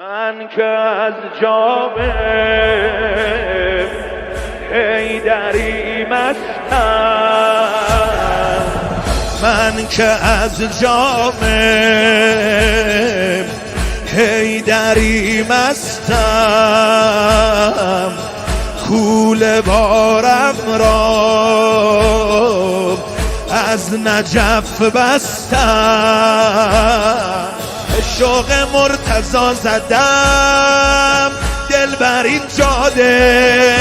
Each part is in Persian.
من که از جام حیدری مستم، من که از جام حیدری مستم، کوله بارم را از نجف بستم، شوق مرتضی زدم دل بر این جاده،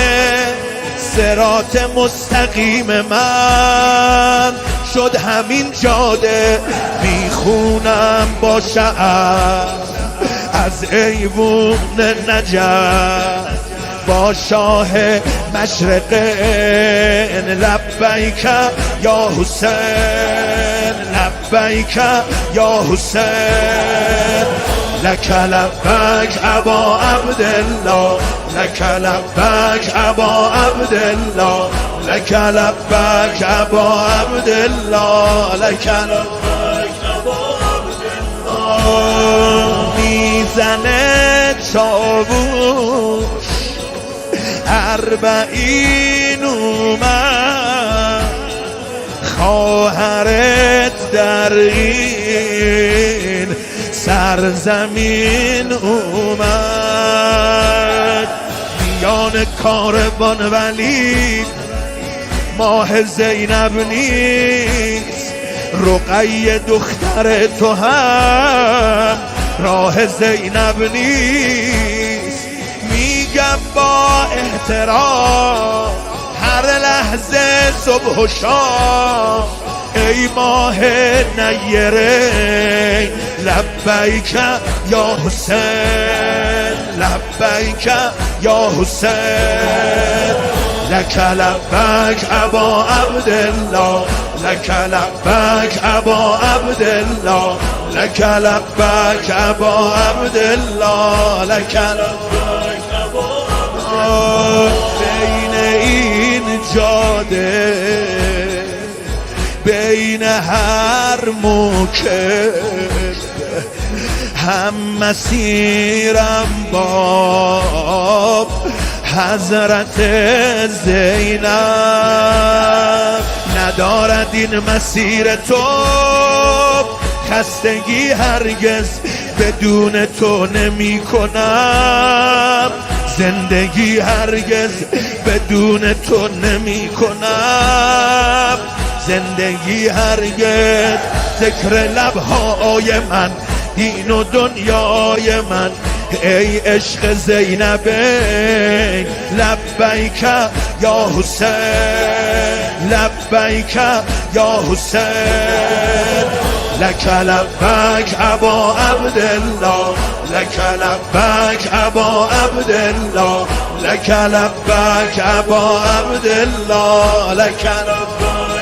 صراط مستقیم من شد همین جاده، میخونم با شعر از ایوون نجف با شاه مشرقین، لبیک یا حسین لبیک یا حسین، لک لبیک ابا عبدالله، لک لبیک ابا عبدالله، لک لبیک ابا عبدالله، لک لبیک ابا عبدالله. میزنه چاووش اربعین اومد، خواهرت در این سرزمین اومد، میان کاروان ولی ماه زینب نیست، رقیه دختر تو هم راه زینب نیست، میگم با احترام هر لحظه صبح و شام، ای ماه نیره لبیک یا حسین لبیک یا حسین، لک لبیک ابا عبدالله، لک لبیک ابا عبدالله، لک لبیک ابا عبدالله، لک لبیک ابا عبدالله. بین این جاده بین هر موکب هم مسیرم با حضرت زینب، ندارد این مسیر تو خستگی، هرگز بدون تو نمی کنم زندگی، هرگز بدون تو نمی کنم زندگی، هرگز ذکر لبهای من دین و دنیای من، ای عشق زینب لبیک یا حسین لبیک یا حسین، لک لبیک ابا عبدالله، لک لبیک ابا عبدالله، لک لبیک ابا عبدالله، لک لبیک